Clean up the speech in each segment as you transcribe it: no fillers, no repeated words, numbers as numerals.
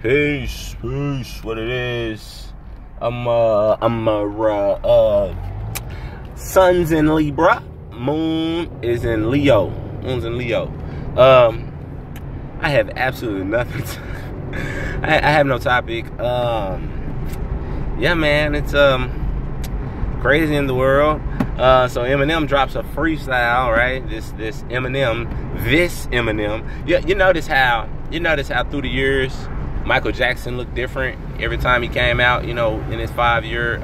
Peace, what it is. Sun's in Libra, moon is in Leo. Moon's in Leo. I have absolutely nothing I have no topic. Yeah, man, it's crazy in the world. So Eminem drops a freestyle, right? This Eminem. Yeah, you notice how through the years Michael Jackson looked different every time he came out, you know, in his 5-year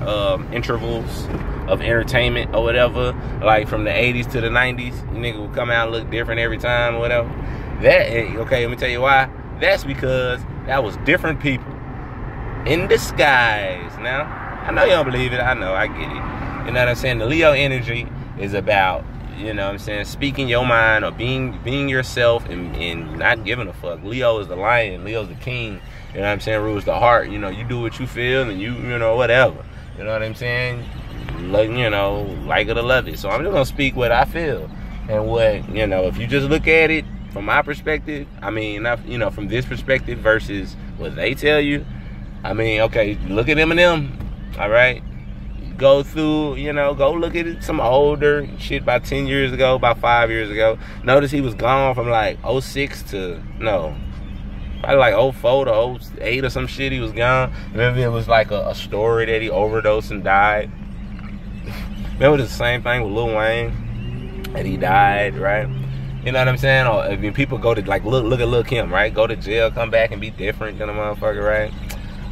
intervals of entertainment or whatever, like from the 80s to the 90s, nigga would come out and look different every time or whatever. Okay, let me tell you why. That's because that was different people in disguise. Now, I know you don't believe it. I know, I get it. You know what I'm saying? The Leo energy is about, you know what I'm saying, speaking your mind or being yourself and not giving a fuck. Leo is the lion. Leo's the king. You know what I'm saying? Rules the heart. You know, you do what you feel and you know, whatever. You know what I'm saying? Like, you know, like it or love it. So I'm just going to speak what I feel. And what, you know, if you just look at it from my perspective, I mean, you know, from this perspective versus what they tell you, I mean, okay, look at Eminem, all right? Go through, you know, go look at some older shit about 10 years ago, about 5 years ago. Notice he was gone from like 06 to, no, probably like 04 to 08 or some shit. He was gone. Remember it was like a story that he overdosed and died. Remember the same thing with Lil Wayne, that he died, right? You know what I'm saying? Or I mean, people go to like look at Lil Kim, right? Go to jail, come back and be different than a motherfucker, right?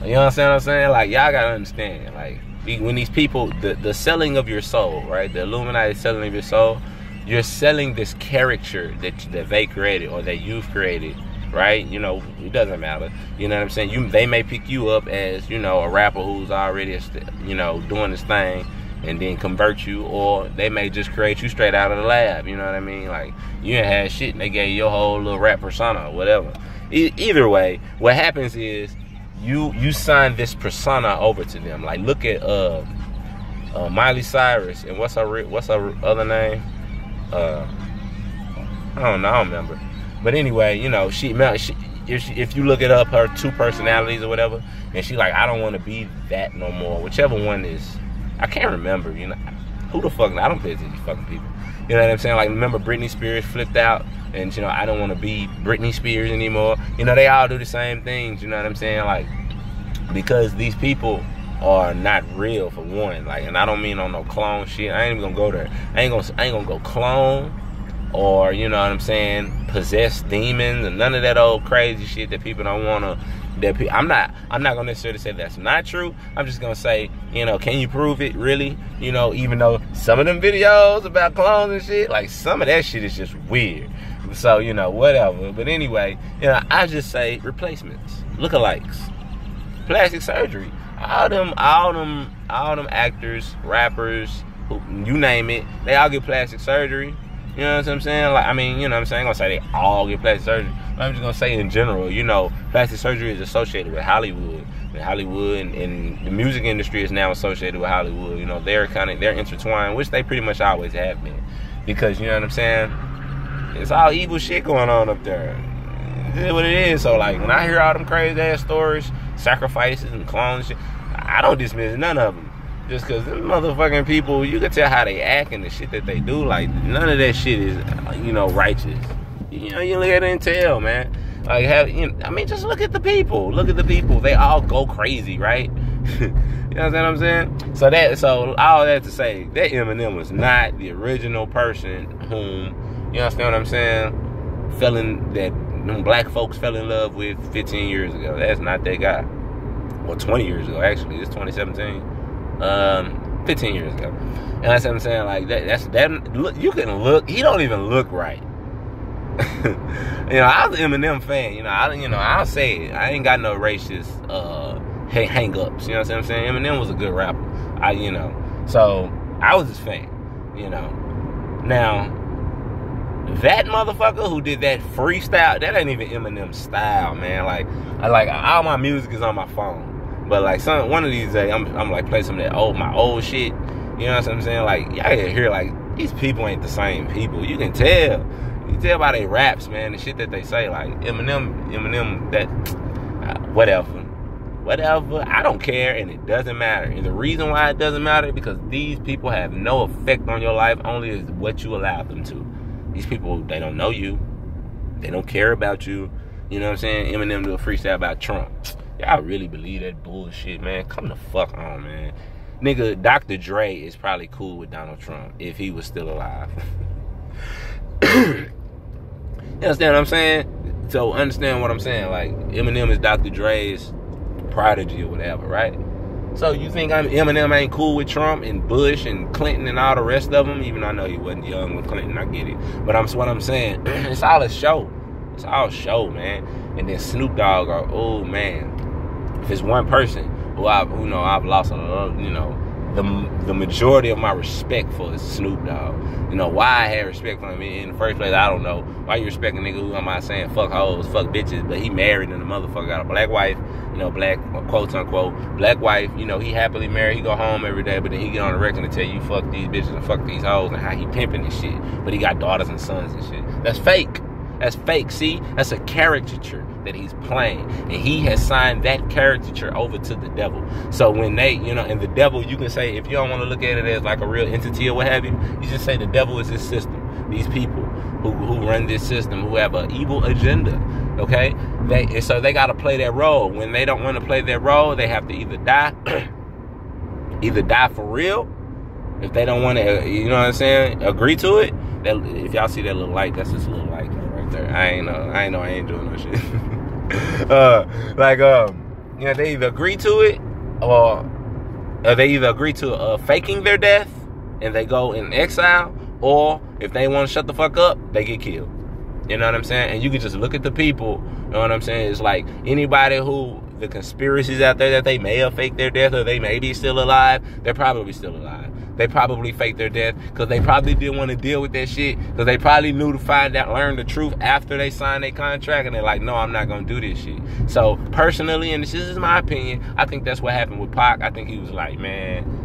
You know what I'm saying? Like, y'all gotta understand, like, when these people, the selling of your soul, right? The Illuminati selling of your soul, you're selling this character that they created or that you've created, right? You know, it doesn't matter. You know what I'm saying? They may pick you up as, you know, a rapper who's already, you know, doing this thing and then convert you, or they may just create you straight out of the lab. You know what I mean? Like, you ain't had shit and they gave you your whole little rap persona or whatever. Either way, what happens is, you sign this persona over to them. Like, look at Miley Cyrus and what's her other name? I don't remember. But anyway, you know, if you look it up, her two personalities or whatever, and she like, I don't want to be that no more. Whichever one is, I can't remember. You know, who the fuck? I don't pay attention to these fucking people. You know what I'm saying? Like, remember Britney Spears flipped out and, you know, I don't want to be Britney Spears anymore. You know, they all do the same things. You know what I'm saying? Like, because these people are not real, for one. Like, and I don't mean on no clone shit. I ain't even gonna go there. I ain't gonna go clone or, you know what I'm saying, possess demons and none of that old crazy shit that people don't wanna. I'm not gonna necessarily say that's not true. I'm just gonna say, you know, can you prove it really? You know, even though some of them videos about clones and shit, like, some of that shit is just weird. So, you know, whatever. But anyway, you know, I just say replacements, lookalikes, plastic surgery. All them actors, rappers, you name it, they all get plastic surgery. You know what I'm saying? Like, I mean, you know what I'm saying? I'm gonna say they all get plastic surgery. I'm just gonna say in general, you know, plastic surgery is associated with Hollywood. And the music industry is now associated with Hollywood. You know, they're intertwined, which they pretty much always have been. Because, you know what I'm saying? It's all evil shit going on up there. It is what it is. So, like, when I hear all them crazy ass stories, sacrifices and clones shit, I don't dismiss none of them. Just because them motherfucking people, you can tell how they act and the shit that they do. Like, none of that shit is, you know, righteous. You know, you look at it and tell, man. Like, I mean, just look at the people. Look at the people. They all go crazy, right? You know what I'm saying? So all that to say, that Eminem was not the original person whom, you understand what I'm saying, them black folks fell in love with 15 years ago. That's not that guy. Well, 20 years ago, actually. It's 2017. 15 years ago. And that's what I'm saying. Like, look, you can look. He don't even look right. You know, I was an Eminem fan. You know, I'll say it. I ain't got no racist hang-ups. You know what I'm saying? Eminem was a good rapper. So I was his fan. You know. Now, that motherfucker who did that freestyle, that ain't even Eminem style, man. Like all my music is on my phone. But like one of these days, I'm like play some of that my old shit. You know what I'm saying? Like, y'all can hear, like, these people ain't the same people. You can tell. You can tell by their raps, man, the shit that they say. Like Eminem, that whatever. I don't care, and it doesn't matter. And the reason why it doesn't matter is because these people have no effect on your life, only is what you allow them to. These people, they don't know you. They don't care about you. You know what I'm saying? Eminem do a freestyle about Trump. Y'all really believe that bullshit, man? Come the fuck on, man. Nigga, Dr. Dre is probably cool with Donald Trump if he was still alive. You understand what I'm saying? So understand what I'm saying. Like, Eminem is Dr. Dre's prodigy or whatever, right? So you think Eminem ain't cool with Trump and Bush and Clinton and all the rest of them? Even though I know he wasn't young with Clinton, I get it. But what I'm saying, it's all a show. It's all show, man. And then Snoop Dogg, oh man, if it's one person who I've lost a lot, the majority of my respect for is Snoop Dogg. You know why I had respect for him in the first place? I don't know. Why you respect a nigga who am I saying fuck hoes, fuck bitches, but he married and the motherfucker got a black wife, black quote unquote black wife. He happily married. He go home every day, but then he get on the record and tell you fuck these bitches and fuck these hoes and how he pimping and shit. But he got daughters and sons and shit. That's fake. That's fake. See, that's a caricature that he's playing, and he has signed that caricature over to the devil. So when they, and the devil, you can say, if you don't want to look at it as like a real entity or what have you, you just say the devil is this system. These people who run this system, who have an evil agenda. Okay, so they got to play that role. When they don't want to play that role, they have to either die for real. If they don't want to, agree to it. If y'all see that little light, that's just a little light right there. I ain't doing no shit. They either agree to it, or they either agree to faking their death and they go in exile, or if they want to shut the fuck up, they get killed. You know what I'm saying? And you can just look at the people. You know what I'm saying? It's like anybody who the conspiracies out there that they may have faked their death or they may be still alive, they're probably still alive. They probably faked their death because they probably didn't want to deal with that shit, because they probably knew to learn the truth after they signed their contract, and they're like, no, I'm not going to do this shit. So personally, and this is my opinion, I think that's what happened with Pac. I think he was like, man,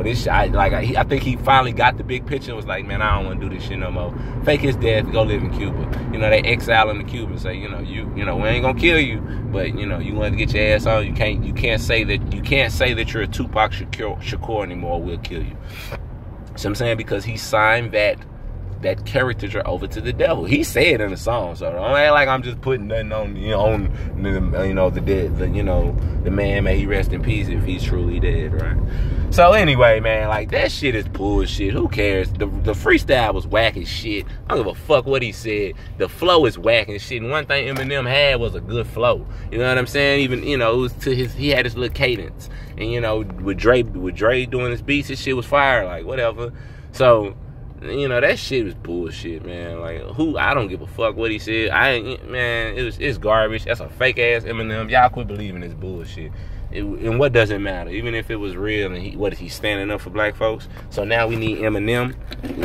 this shit, I think he finally got the big picture and was like, man, I don't want to do this shit no more. Fake his death, go live in Cuba. They exile him to Cuba and say, we ain't gonna kill you, but you want to get your ass on. You can't say that you're a Tupac Shakur anymore. We'll kill you. So I'm saying, because he signed that caricature over to the devil. He said in the song, so don't act like I'm just putting nothing on the dead, the man, may he rest in peace if he's truly dead, right? So anyway, man, like, that shit is bullshit. Who cares? The freestyle was whack as shit. I don't give a fuck what he said. The flow is whack and shit. And one thing Eminem had was a good flow. You know what I'm saying? Even, it was he had his little cadence. And with Dre doing his beats, his shit was fire, like whatever. So, that shit was bullshit, man. Like, I don't give a fuck what he said. It's garbage. That's a fake ass Eminem. Y'all quit believing this bullshit. And what does it matter? Even if it was real, and he's standing up for black folks. So now we need Eminem.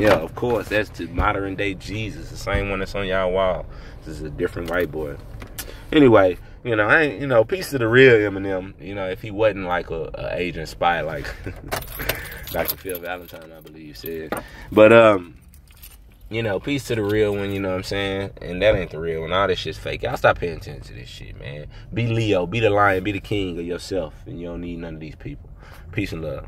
Yeah, of course, that's to modern day Jesus, the same one that's on y'all wall. This is a different white boy. Anyway, peace to the real Eminem. If he wasn't like a agent spy like Dr. Phil Valentine, I believe, said. But peace to the real one, you know what I'm saying? And that ain't the real one. All this shit's fake. Y'all stop paying attention to this shit, man. Be Leo, be the lion, be the king of yourself, and you don't need none of these people. Peace and love.